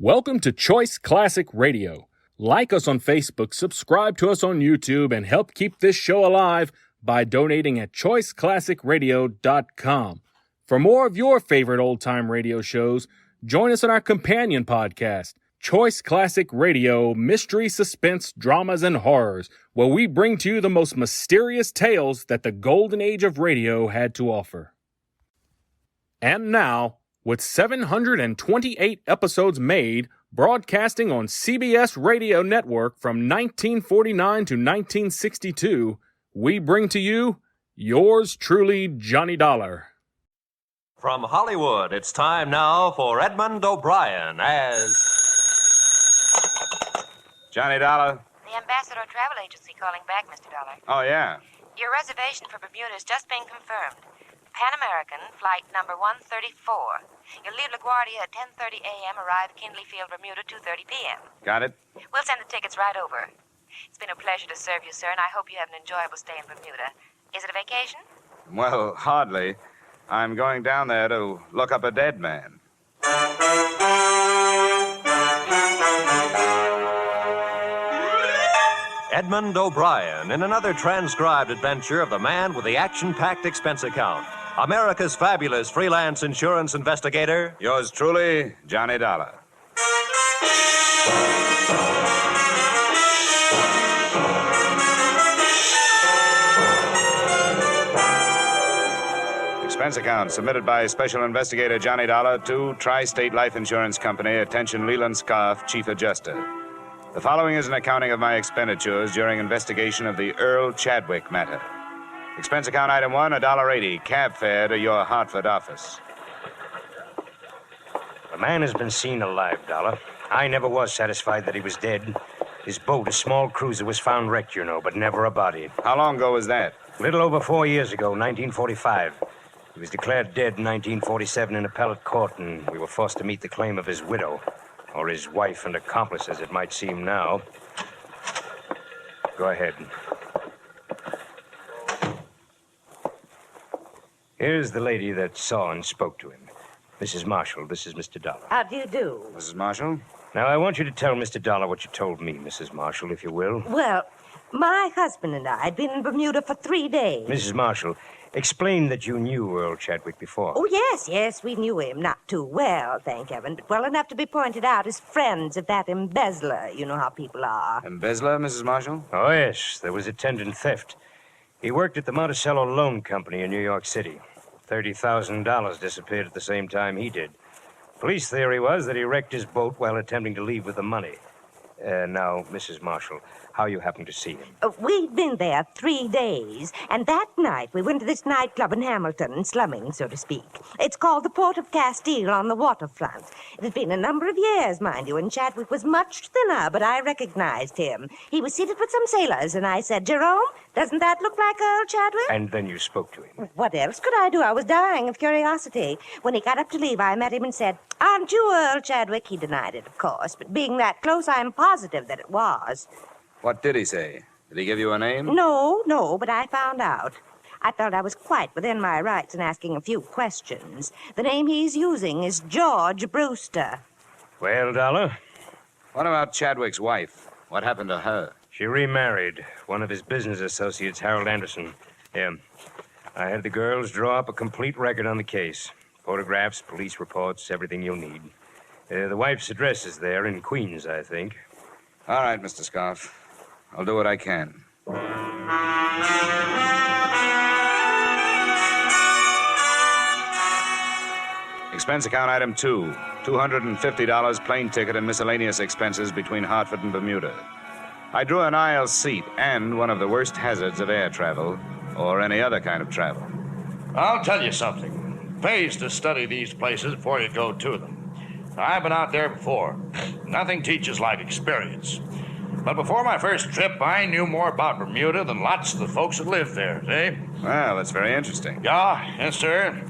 Welcome to Choice Classic Radio. Like us on Facebook, subscribe to us on YouTube, and help keep this show alive by donating at choiceclassicradio.com. For more of your favorite old-time radio shows, join us on our companion podcast, Choice Classic Radio, Mystery, Suspense, Dramas, and Horrors, where we bring to you the most mysterious tales that the golden age of radio had to offer. And now, with 728 episodes made, broadcasting on CBS Radio Network from 1949 to 1962, we bring to you yours truly, Johnny Dollar. From Hollywood, it's time now for Edmund O'Brien as... Johnny Dollar? The Ambassador Travel Agency calling back, Mr. Dollar. Oh, yeah. Your reservation for Bermuda has just been confirmed. Pan American, flight number 134. You'll leave LaGuardia at 10:30 a.m., arrive at Kindley Field, Bermuda, 2:30 p.m. Got it? We'll send the tickets right over. It's been a pleasure to serve you, sir, and I hope you have an enjoyable stay in Bermuda. Is it a vacation? Well, hardly. I'm going down there to look up a dead man. Edmund O'Brien in another transcribed adventure of the man with the action-packed expense account. America's fabulous freelance insurance investigator. Yours truly, Johnny Dollar. Expense account submitted by Special Investigator Johnny Dollar to Tri-State Life Insurance Company. Attention, Leland Scarf, Chief Adjuster. The following is an accounting of my expenditures during investigation of the Earl Chadwick matter. Expense account item 1, $1.80, cab fare to your Hartford office. The man has been seen alive, Dollar. I never was satisfied that he was dead. His boat, a small cruiser, was found wrecked, you know, but never a body. How long ago was that? A little over 4 years ago, 1945. He was declared dead in 1947 in appellate court, and we were forced to meet the claim of his widow. Or his wife and accomplice, as it might seem now. Go ahead. Here's the lady that saw and spoke to him. Mrs. Marshall, this is Mr. Dollar. How do you do? Mrs. Marshall? Now, I want you to tell Mr. Dollar what you told me, Mrs. Marshall, if you will. Well, my husband and I had been in Bermuda for 3 days. Mrs. Marshall, explain that you knew Earl Chadwick before. Oh, yes, we knew him. Not too well, thank heaven, but well enough to be pointed out as friends of that embezzler. You know how people are. Embezzler, Mrs. Marshall? Oh, yes, there was attendant theft. He worked at the Monticello Loan Company in New York City. $30,000 disappeared at the same time he did. Police theory was that he wrecked his boat while attempting to leave with the money. Now, Mrs. Marshall, how you happened to see him? We'd been there 3 days, and that night we went to this nightclub in Hamilton, slumming, so to speak. It's called the Port of Castile on the waterfront. It had been a number of years, mind you, and Chadwick was much thinner, but I recognized him. He was seated with some sailors, and I said, "Jerome, doesn't that look like Earl Chadwick?" And then you spoke to him. What else could I do? I was dying of curiosity. When he got up to leave, I met him and said, "Aren't you Earl Chadwick?" He denied it, of course, but being that close, I'm positive that it was. What did he say? Did he give you a name? No, but I found out. I felt I was quite within my rights in asking a few questions. The name he's using is George Brewster. Well, Dollar? What about Chadwick's wife? What happened to her? She remarried one of his business associates, Harold Anderson. Yeah. I had the girls draw up a complete record on the case. Photographs, police reports, everything you'll need. The wife's address is there in Queens, I think. All right, Mr. Scarf. I'll do what I can. Expense account item 2, $250 plane ticket and miscellaneous expenses between Hartford and Bermuda. I drew an aisle seat and one of the worst hazards of air travel, or any other kind of travel. I'll tell you something. It pays to study these places before you go to them. I've been out there before. Nothing teaches like experience. But before my first trip, I knew more about Bermuda than lots of the folks that live there, see? Well, that's very interesting. Yeah, yes, sir.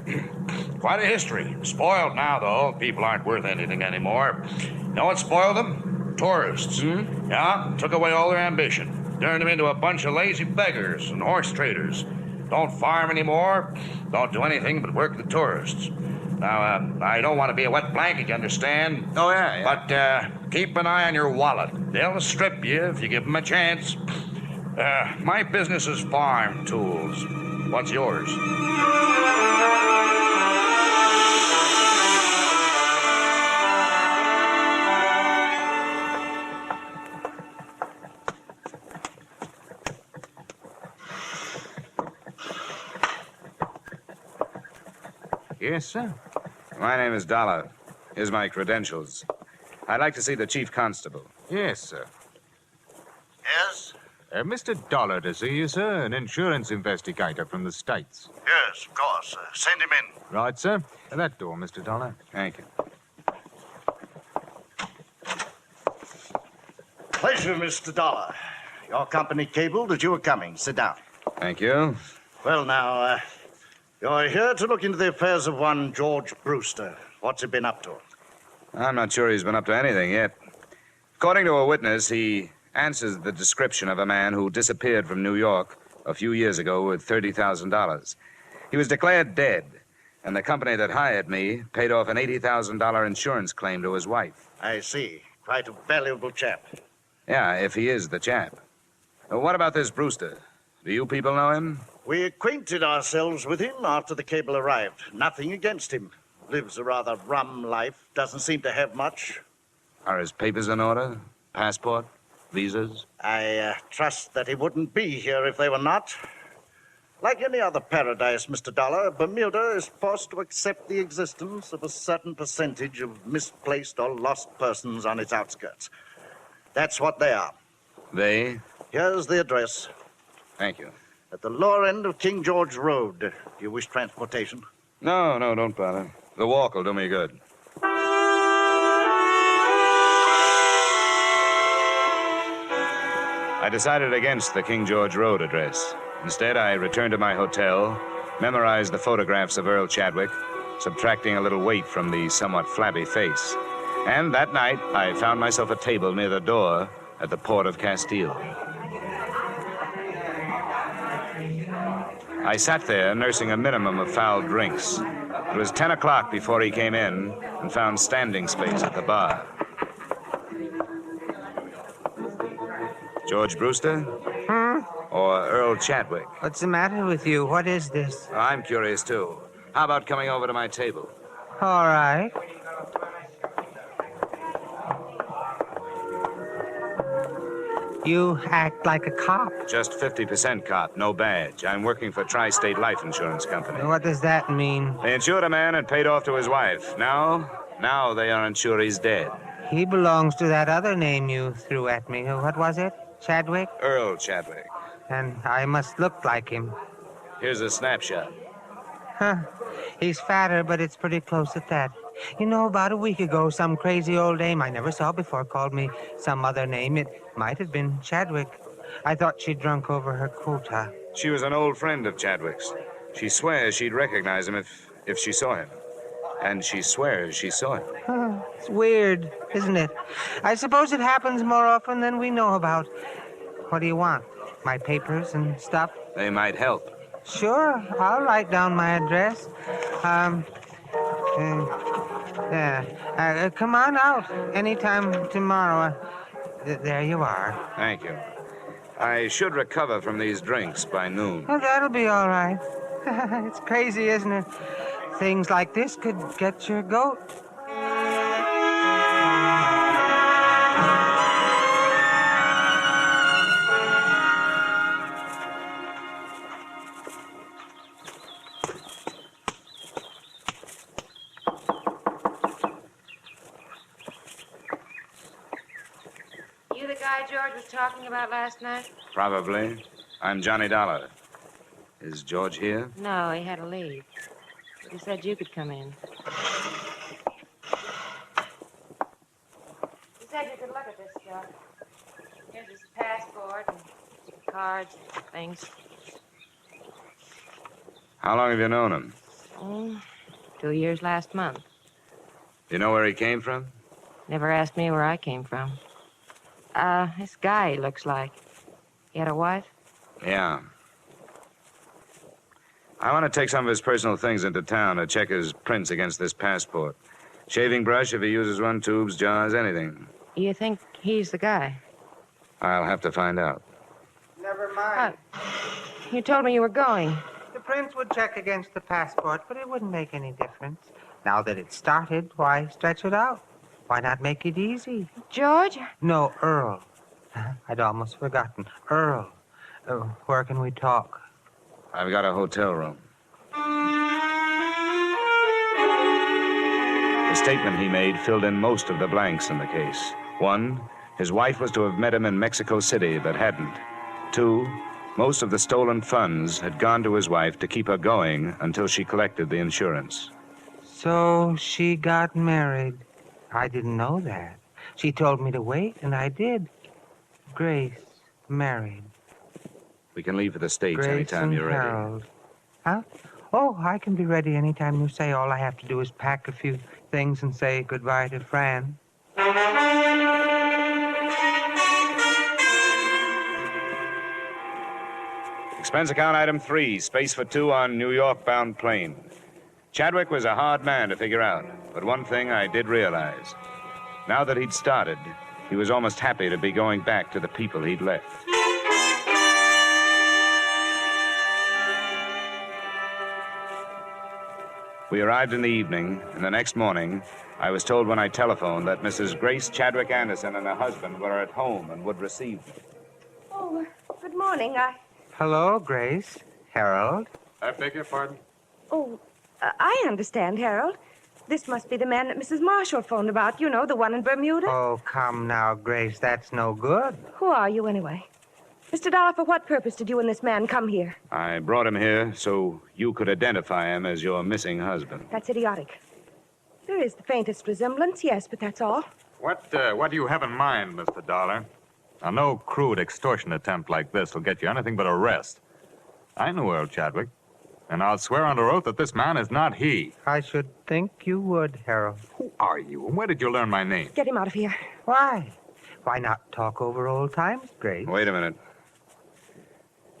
Quite a history. Spoiled now, though. People aren't worth anything anymore. You know what spoiled them? Tourists. Yeah, took away all their ambition. Turned them into a bunch of lazy beggars and horse traders. Don't farm anymore. Don't do anything but work the tourists. Now, I don't want to be a wet blanket, you understand? Oh, yeah. But keep an eye on your wallet. They'll strip you if you give them a chance. My business is farm tools. What's yours? Yes, sir. My name is Dollar. Here's my credentials. I'd like to see the chief constable. Yes, sir. Yes? Mr. Dollar to see you, sir, an insurance investigator from the States. Yes, of course. Send him in. Right, sir. That door, Mr. Dollar. Thank you. Pleasure, Mr. Dollar. Your company cabled that you were coming. Sit down. Thank you. Well, now, you're here to look into the affairs of one George Brewster. What's he been up to? I'm not sure he's been up to anything yet. According to a witness, he answers the description of a man who disappeared from New York a few years ago with $30,000. He was declared dead, and the company that hired me paid off an $80,000 insurance claim to his wife. I see. Quite a valuable chap. Yeah, if he is the chap. What about this Brewster? Do you people know him? We acquainted ourselves with him after the cable arrived. Nothing against him. Lives a rather rum life. Doesn't seem to have much. Are his papers in order? Passport? Visas? I trust that he wouldn't be here if they were not. Like any other paradise, Mr. Dollar, Bermuda is forced to accept the existence of a certain percentage of misplaced or lost persons on its outskirts. That's what they are. They? Here's the address. Thank you. At the lower end of King George Road. Do you wish transportation? No, don't bother. The walk will do me good. I decided against the King George Road address. Instead, I returned to my hotel, memorized the photographs of Earl Chadwick, subtracting a little weight from the somewhat flabby face. And that night, I found myself a table near the door at the port of Castile. I sat there nursing a minimum of foul drinks. It was 10 o'clock before he came in and found standing space at the bar. George Brewster? Or Earl Chadwick? What's the matter with you? What is this? I'm curious, too. How about coming over to my table? All right. You act like a cop. Just 50% cop, no badge. I'm working for Tri-State Life Insurance Company. What does that mean? They insured a man and paid off to his wife. Now they are unsure he's dead. He belongs to that other name you threw at me. What was it? Chadwick? Earl Chadwick. And I must look like him. Here's a snapshot. Huh. He's fatter, but it's pretty close at that. You know, about a week ago, some crazy old dame I never saw before called me some other name. It might have been Chadwick. I thought she'd drunk over her quota. She was an old friend of Chadwick's. She swears she'd recognize him if she saw him. And she swears she saw him. Huh. It's weird, isn't it? I suppose it happens more often than we know about. What do you want? My papers and stuff? They might help. Sure, I'll write down my address. Come on out anytime tomorrow. There you are. Thank you. I should recover from these drinks by noon. Well, that'll be all right. It's crazy, isn't it? Things like this could get your goat. You the guy George was talking about last night? Probably. I'm Johnny Dollar. Is George here? No, he had to leave. He said you could come in. He said you could look at this stuff. Here's his passport and cards and things. How long have you known him? 2 years last month. You know where he came from? Never asked me where I came from. This guy, he looks like. He had a wife? Yeah. I want to take some of his personal things into town to check his prints against this passport. Shaving brush if he uses one, tubes, jars, anything. You think he's the guy? I'll have to find out. Never mind. You told me you were going. The prince would check against the passport, but it wouldn't make any difference. Now that it's started, why stretch it out? Why not make it easy? George? No, Earl. I'd almost forgotten. Earl. Where can we talk? I've got a hotel room. The statement he made filled in most of the blanks in the case. 1, his wife was to have met him in Mexico City, but hadn't. 2, most of the stolen funds had gone to his wife to keep her going until she collected the insurance. So she got married. I didn't know that. She told me to wait, and I did. Grace married. We can leave for the States Grace anytime and you're ready. Harold. Huh? Oh, I can be ready anytime you say. All I have to do is pack a few things and say goodbye to Fran. Expense account item 3, space for 2 on New York-bound plane. Chadwick was a hard man to figure out, but one thing I did realize. Now that he'd started, he was almost happy to be going back to the people he'd left. We arrived in the evening, and the next morning, I was told when I telephoned that Mrs. Grace Chadwick Anderson and her husband were at home and would receive me. Oh, good morning. Hello, Grace. Harold. I beg your pardon? I understand, Harold. This must be the man that Mrs. Marshall phoned about. You know, the one in Bermuda. Oh, come now, Grace. That's no good. Who are you, anyway? Mr. Dollar, for what purpose did you and this man come here? I brought him here so you could identify him as your missing husband. That's idiotic. There is the faintest resemblance, yes, but that's all. What do you have in mind, Mr. Dollar? Now, no crude extortion attempt like this will get you anything but arrest. I knew Earl Chadwick, and I'll swear under oath that this man is not he. I should think you would, Harold. Who are you, and where did you learn my name? Get him out of here. Why? Why not talk over old times, Grace? Wait a minute.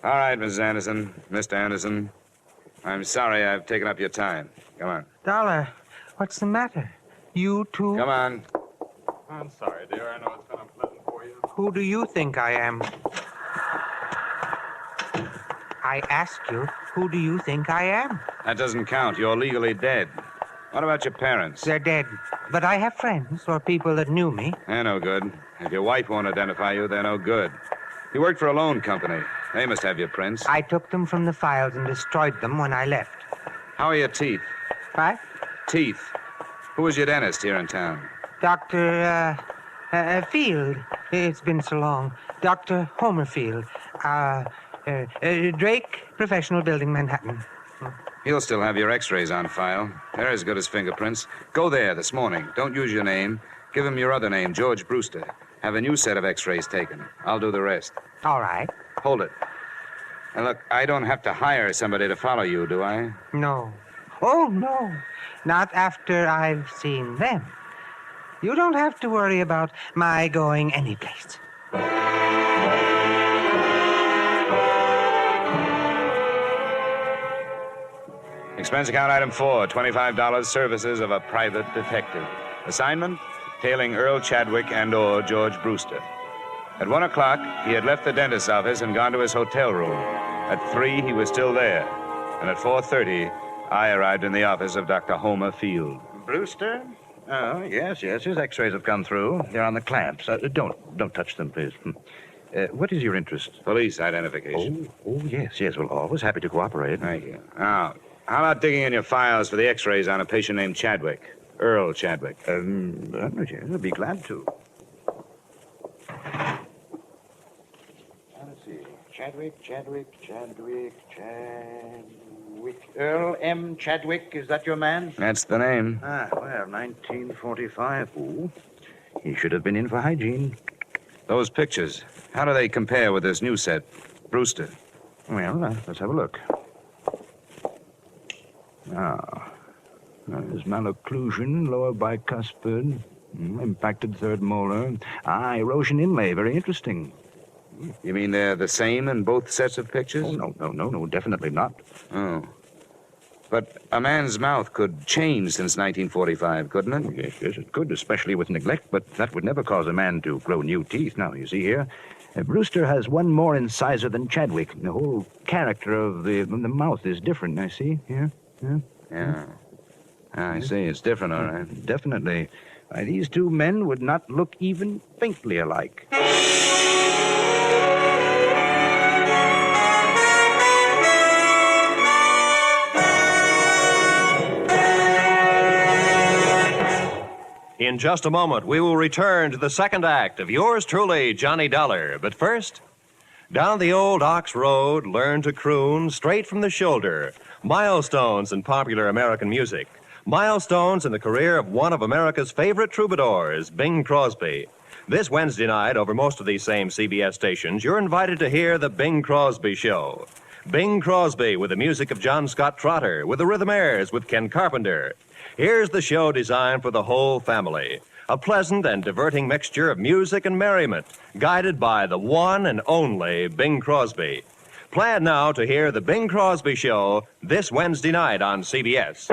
All right, Mrs. Anderson, Mr. Anderson. I'm sorry I've taken up your time. Come on. Dollar, what's the matter? You too? Come on. I'm sorry, dear. I know it's been unpleasant for you. Who do you think I am? I ask you, who do you think I am? That doesn't count. You're legally dead. What about your parents? They're dead. But I have friends or people that knew me. They're no good. If your wife won't identify you, they're no good. You worked for a loan company. They must have your prints. I took them from the files and destroyed them when I left. How are your teeth? What? Teeth. Who was your dentist here in town? Dr. Field. It's been so long. Dr. Homer Field. Drake, Professional Building, Manhattan. He'll still have your x-rays on file. They're as good as fingerprints. Go there this morning. Don't use your name. Give him your other name, George Brewster. Have a new set of x-rays taken. I'll do the rest. All right. Hold it. Now, look, I don't have to hire somebody to follow you, do I? No. Oh, no. Not after I've seen them. You don't have to worry about my going anyplace. Expense account item 4, $25 services of a private detective. Assignment, tailing Earl Chadwick and/or George Brewster. At 1 o'clock, he had left the dentist's office and gone to his hotel room. At 3, he was still there. And at 4:30, I arrived in the office of Dr. Homer Field. Brewster? Oh, yes. His x-rays have come through. They're on the clamps. Don't touch them, please. What is your interest? Police identification. Oh, yes. Well, always happy to cooperate. Thank you. Now, how about digging in your files for the x-rays on a patient named Chadwick? Earl Chadwick. Yes, I'd be glad to. Let's see. Chadwick. Earl M. Chadwick, is that your man? That's the name. Ah, well, 1945. Ooh, he should have been in for hygiene. Those pictures, how do they compare with this new set? Brewster. Well, let's have a look. Ah, there's malocclusion, lower bicuspid, impacted third molar. Ah, erosion inlay, very interesting. You mean they're the same in both sets of pictures? Oh, no, definitely not. Oh. But a man's mouth could change since 1945, couldn't it? Yes, it could, especially with neglect, but that would never cause a man to grow new teeth. Now, you see here, Brewster has one more incisor than Chadwick. The whole character of the mouth is different, I see. Here. Yeah. I see. It's different, all right. Definitely. Why, these two men would not look even faintly alike. In just a moment, we will return to the second act of yours truly, Johnny Dollar. But first, down the old Ox Road, learn to croon straight from the shoulder. Milestones in popular American music. Milestones in the career of one of America's favorite troubadours, Bing Crosby. This Wednesday night, over most of these same CBS stations, you're invited to hear The Bing Crosby Show. Bing Crosby with the music of John Scott Trotter, with the Rhythmaires, with Ken Carpenter. Here's the show designed for the whole family. A pleasant and diverting mixture of music and merriment, guided by the one and only Bing Crosby. Plan now to hear The Bing Crosby Show this Wednesday night on CBS.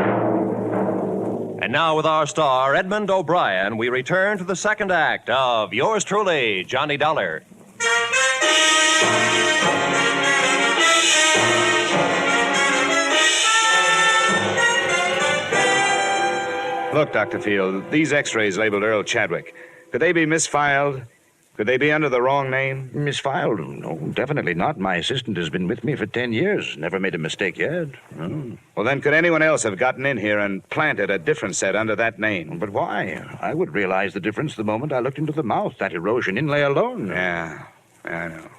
And now with our star, Edmund O'Brien, we return to the second act of yours truly, Johnny Dollar. Look, Dr. Field, these x-rays labeled Earl Chadwick. Could they be misfiled? Could they be under the wrong name? Misfiled? No, definitely not. My assistant has been with me for 10 years. Never made a mistake yet. Oh. Well, then could anyone else have gotten in here and planted a different set under that name? But why? I would realize the difference the moment I looked into the mouth. That erosion inlay alone. Yeah, I know.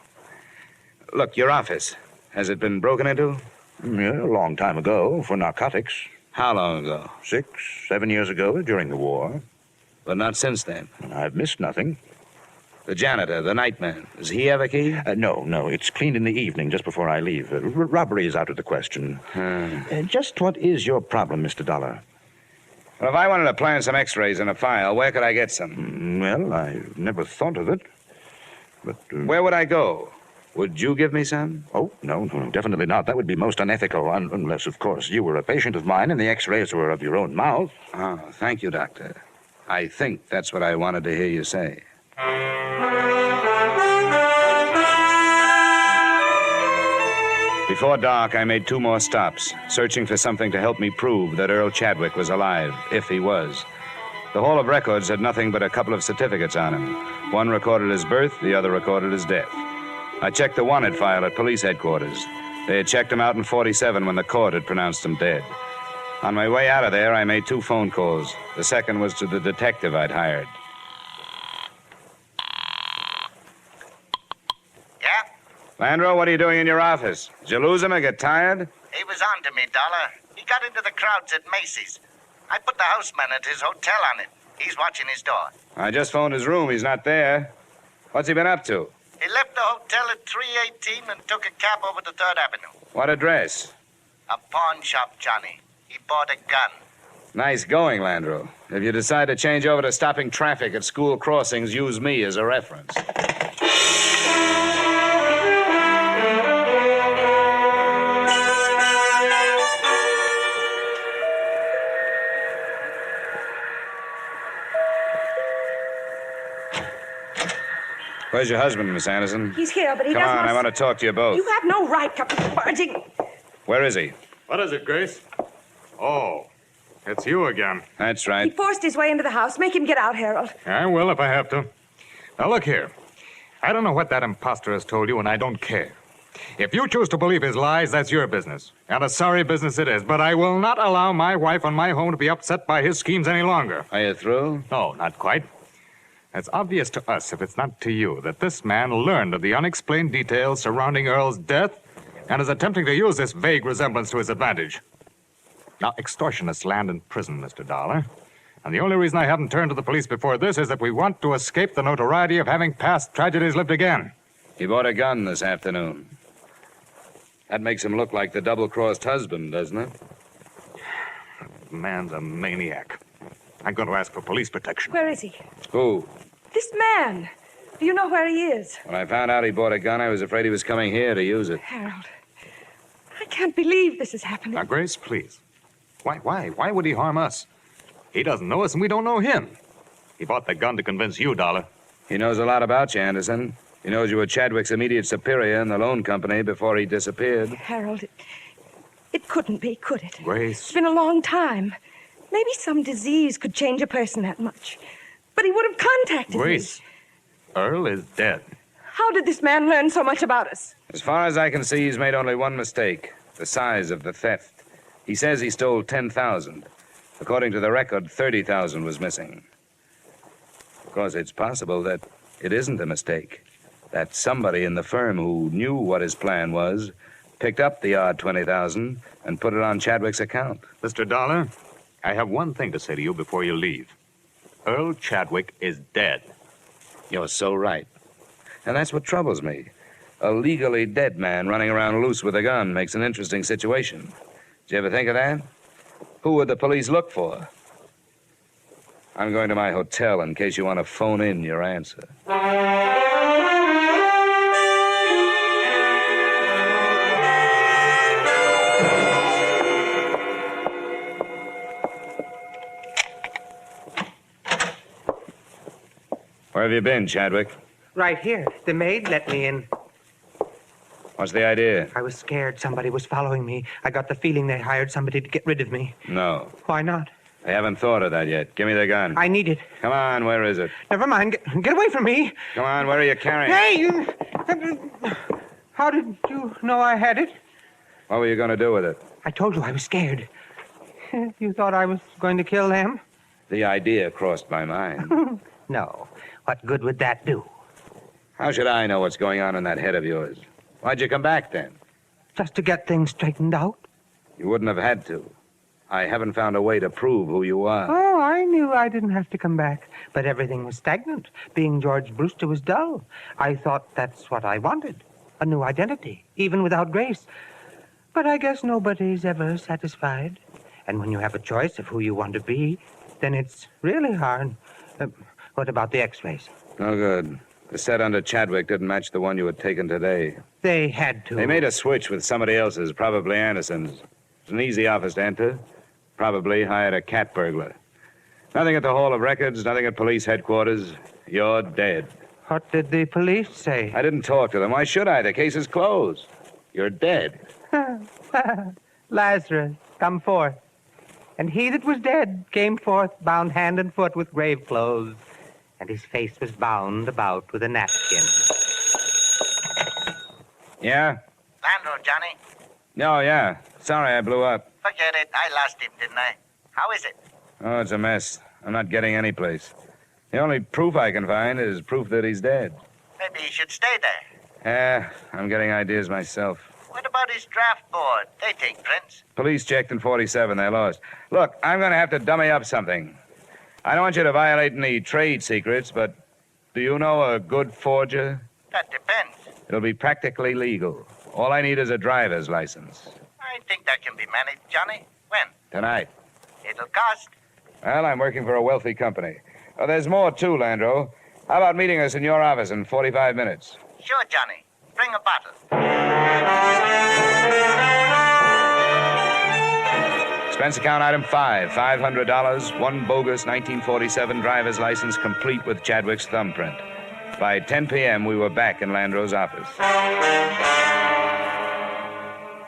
Look, your office. Has it been broken into? Yeah, a long time ago, for narcotics. How long ago? 6, 7 years ago, during the war. But not since then. I've missed nothing. The janitor, the nightman, does he have a key? No. It's cleaned in the evening, just before I leave. Robbery is out of the question. Just what is your problem, Mr. Dollar? Well, if I wanted to plant some x-rays in a file, where could I get some? Well, I never thought of it. But... Where would I go? Would you give me some? Oh, no, definitely not. That would be most unethical, unless, of course, you were a patient of mine and the x-rays were of your own mouth. Oh, thank you, Doctor. I think that's what I wanted to hear you say. Before dark, I made 2 more stops, searching for something to help me prove that Earl Chadwick was alive, if he was. The Hall of Records had nothing but a couple of certificates on him. One recorded his birth, the other recorded his death. I checked the wanted file at police headquarters. They had checked him out in 47 when the court had pronounced him dead. On my way out of there, I made 2 phone calls. The second was to the detective I'd hired. Yeah? Landro, what are you doing in your office? Did you lose him or get tired? He was on to me, Dollar. He got into the crowds at Macy's. I put the houseman at his hotel on it. He's watching his door. I just phoned his room. He's not there. What's he been up to? He left the hotel at 318 and took a cab over to 3rd Avenue. What address? A pawn shop, Johnny. He bought a gun. Nice going, Landro. If you decide to change over to stopping traffic at school crossings, use me as a reference. Where's your husband, Miss Anderson? He's here, but he Come doesn't on, I want to talk to you both. You have no right to barging. Where is he? What is it, Grace? Oh, it's you again. That's He right. forced his way into the house. Make him get out, Harold. I will if I have to. Now, look here. I don't know what that imposter has told you, and I don't care. If you choose to believe his lies, that's your business. And a sorry business it is. But I will not allow my wife and my home to be upset by his schemes any longer. Are you through? No, not quite. It's obvious to us, if it's not to you, that this man learned of the unexplained details surrounding Earl's death and is attempting to use this vague resemblance to his advantage. Now, extortionists land in prison, Mr. Dollar. And the only reason I haven't turned to the police before this is that we want to escape the notoriety of having past tragedies lived again. He bought a gun this afternoon. That makes him look like the double-crossed husband, doesn't it? The man's a maniac. I'm going to ask for police protection. Where is he? Who? This man. Do you know where he is? When I found out he bought a gun, I was afraid he was coming here to use it. Harold, I can't believe this is happening. Now, Grace, please. Why? Why would he harm us? He doesn't know us, and we don't know him. He bought the gun to convince you, Dollar. He knows a lot about you, Anderson. He knows you were Chadwick's immediate superior in the loan company before he disappeared. Harold, it couldn't be, could it? Grace. It's been a long time. Maybe some disease could change a person that much. But he would have contacted Grace. me. Earl is dead. How did this man learn so much about us? As far as I can see, he's made only one mistake. The size of the theft. He says he stole 10,000. According to the record, 30,000 was missing. Of course, it's possible that it isn't a mistake. That somebody in the firm who knew what his plan was picked up the odd 20,000 and put it on Chadwick's account. Mr. Dollar, I have one thing to say to you before you leave. Earl Chadwick is dead. You're so right. And that's what troubles me. A legally dead man running around loose with a gun makes an interesting situation. Did you ever think of that? Who would the police look for? I'm going to my hotel in case you want to phone in your answer. Where have you been, Chadwick? Right here. The maid let me in. What's the idea? I was scared somebody was following me. I got the feeling they hired somebody to get rid of me. No. Why not? I haven't thought of that yet. Give me the gun. I need it. Come on, where is it? Never mind. Get away from me. Come on, where are you carrying it? Hey, you... How did you know I had it? What were you going to do with it? I told you I was scared. You thought I was going to kill them? The idea crossed my mind. No. What good would that do? How should I know what's going on in that head of yours? Why'd you come back then? Just to get things straightened out. You wouldn't have had to. I haven't found a way to prove who you are. Oh, I knew I didn't have to come back. But everything was stagnant. Being George Brewster was dull. I thought that's what I wanted. A new identity, even without Grace. But I guess nobody's ever satisfied. And when you have a choice of who you want to be, then it's really hard. What about the x-rays? No good. The set under Chadwick didn't match the one you had taken today. They had to. They made a switch with somebody else's, probably Anderson's. It's an easy office to enter. Probably hired a cat burglar. Nothing at the Hall of Records, nothing at police headquarters. You're dead. What did the police say? I didn't talk to them. Why should I? The case is closed. You're dead. Lazarus, come forth. And he that was dead came forth, bound hand and foot with grave clothes, and his face was bound about with a napkin. Yeah? Landro, Johnny. Oh, yeah. Sorry I blew up. Forget it. I lost him, didn't I? How is it? Oh, it's a mess. I'm not getting any place. The only proof I can find is proof that he's dead. Maybe he should stay there. Yeah, I'm getting ideas myself. What about his draft board? They take prints. Police checked in 47. They're lost. Look, I'm going to have to dummy up something. I don't want you to violate any trade secrets, but do you know a good forger? That depends. It'll be practically legal. All I need is a driver's license. I think that can be managed, Johnny. When? Tonight. It'll cost. Well, I'm working for a wealthy company. Oh, there's more, too, Landro. How about meeting us in your office in 45 minutes? Sure, Johnny. Bring a bottle. Expense account item 5, $500, one bogus 1947 driver's license complete with Chadwick's thumbprint. By 10 p.m., we were back in Landro's office.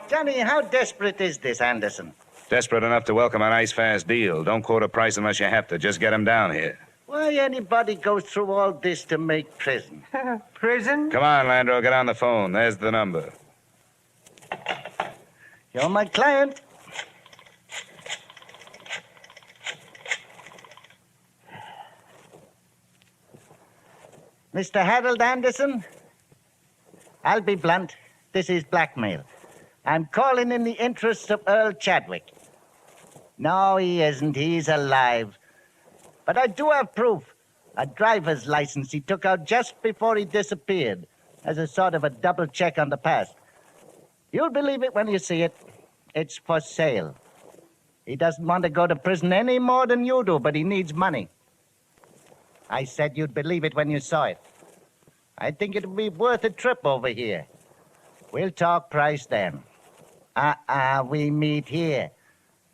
Johnny, how desperate is this Anderson? Desperate enough to welcome a nice, fast deal. Don't quote a price unless you have to. Just get him down here. Why anybody goes through all this to make prison? Prison? Come on, Landro, get on the phone. There's the number. You're my client. Mr. Harold Anderson? I'll be blunt. This is blackmail. I'm calling in the interests of Earl Chadwick. No, he isn't. He's alive. But I do have proof. A driver's license he took out just before he disappeared, as a sort of a double check on the past. You'll believe it when you see it. It's for sale. He doesn't want to go to prison any more than you do, but he needs money. I said you'd believe it when you saw it. I think it'll be worth a trip over here. We'll talk price then. We meet here.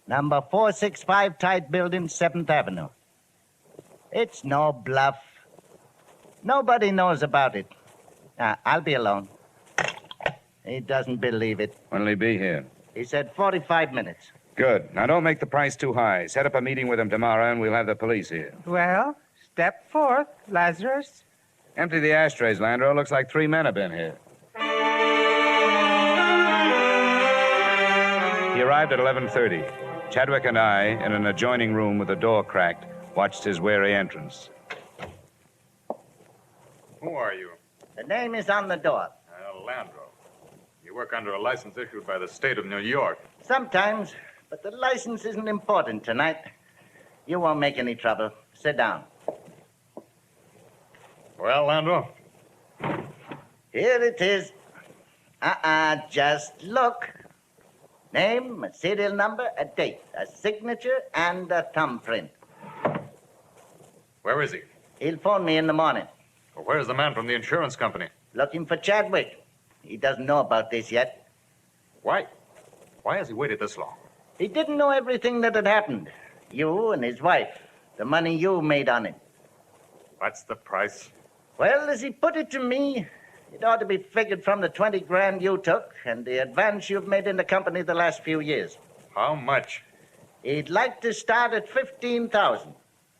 Number 465 Tide Building, 7th Avenue. It's no bluff. Nobody knows about it. I'll be alone. He doesn't believe it. When'll he be here? He said 45 minutes. Good. Now, don't make the price too high. Set up a meeting with him tomorrow, and we'll have the police here. Well, step forth, Lazarus. Empty the ashtrays, Landro. Looks like 3 men have been here. He arrived at 11:30. Chadwick and I, in an adjoining room with the door cracked, watched his wary entrance. Who are you? The name is on the door. Landro. You work under a license issued by the state of New York. Sometimes, but the license isn't important tonight. You won't make any trouble. Sit down. Well, Landro? Here it is. Just look. Name, a serial number, a date, a signature, and a thumbprint. Where is he? He'll phone me in the morning. Well, where's the man from the insurance company? Looking for Chadwick. He doesn't know about this yet. Why? Why has he waited this long? He didn't know everything that had happened. You and his wife. The money you made on it. What's the price? Well, as he put it to me, it ought to be figured from the 20 grand you took and the advance you've made in the company the last few years. How much? He'd like to start at 15,000.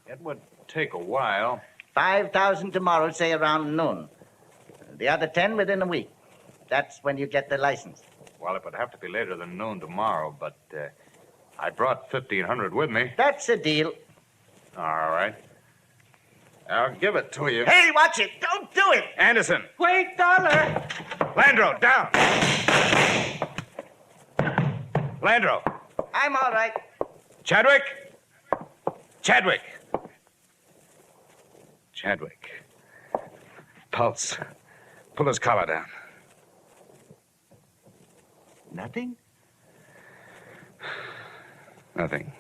It would take a while. 5,000 tomorrow, say around noon. The other 10 within a week. That's when you get the license. Well, it would have to be later than noon tomorrow, but I brought 1,500 with me. That's a deal. All right. I'll give it to you. Hey, watch it. Don't do it. Anderson! Wait, Dollar! Landro, down! Landro! I'm all right. Chadwick! Chadwick! Chadwick. Pulse. Pull his collar down. Nothing? Nothing.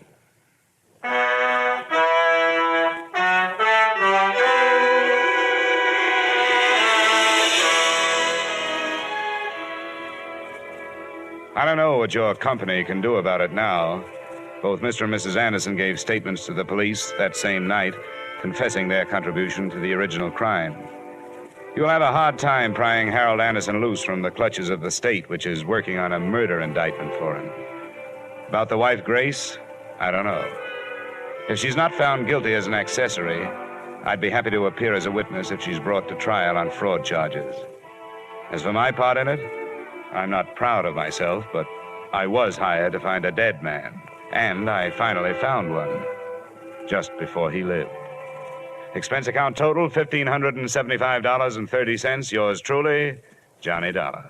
I don't know what your company can do about it now. Both Mr. and Mrs. Anderson gave statements to the police that same night, confessing their contribution to the original crime. You'll have a hard time prying Harold Anderson loose from the clutches of the state, which is working on a murder indictment for him. About the wife, Grace, I don't know. If she's not found guilty as an accessory, I'd be happy to appear as a witness if she's brought to trial on fraud charges. As for my part in it, I'm not proud of myself, but I was hired to find a dead man, and I finally found one, just before he lived. Expense account total, $1,575.30. Yours truly, Johnny Dollar.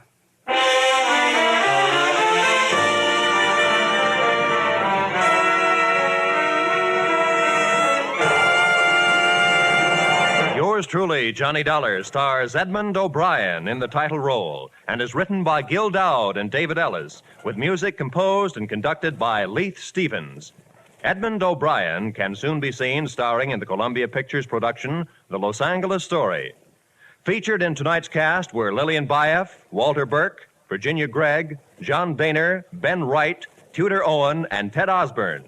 Yours truly, Johnny Dollar, stars Edmund O'Brien in the title role and is written by Gil Dowd and David Ellis, with music composed and conducted by Leith Stevens. Edmund O'Brien can soon be seen starring in the Columbia Pictures production, The Los Angeles Story. Featured in tonight's cast were Lillian Baeff, Walter Burke, Virginia Gregg, John Daner, Ben Wright, Tudor Owen, and Ted Osborne.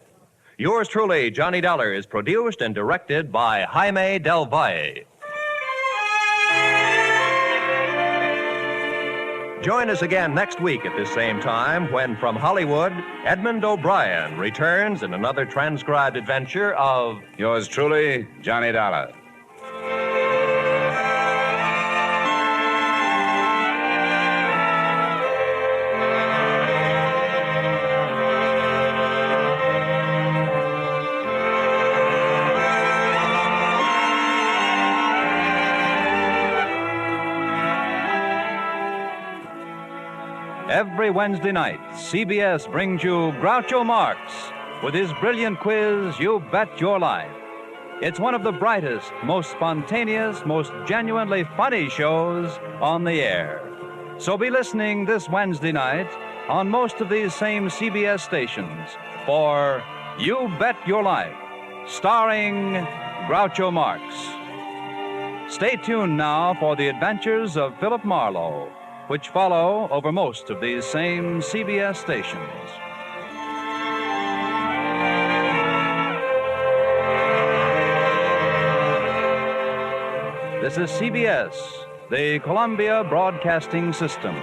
Yours truly, Johnny Dollar, is produced and directed by Jaime Del Valle. Join us again next week at this same time when, from Hollywood, Edmund O'Brien returns in another transcribed adventure of Yours truly, Johnny Dollar. Every Wednesday night, CBS brings you Groucho Marx with his brilliant quiz, You Bet Your Life. It's one of the brightest, most spontaneous, most genuinely funny shows on the air. So be listening this Wednesday night on most of these same CBS stations for You Bet Your Life, starring Groucho Marx. Stay tuned now for the adventures of Philip Marlowe, which follow over most of these same CBS stations. This is CBS, the Columbia Broadcasting System.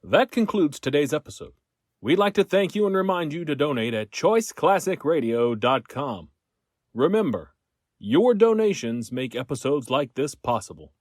That concludes today's episode. We'd like to thank you and remind you to donate at choiceclassicradio.com. Remember, your donations make episodes like this possible.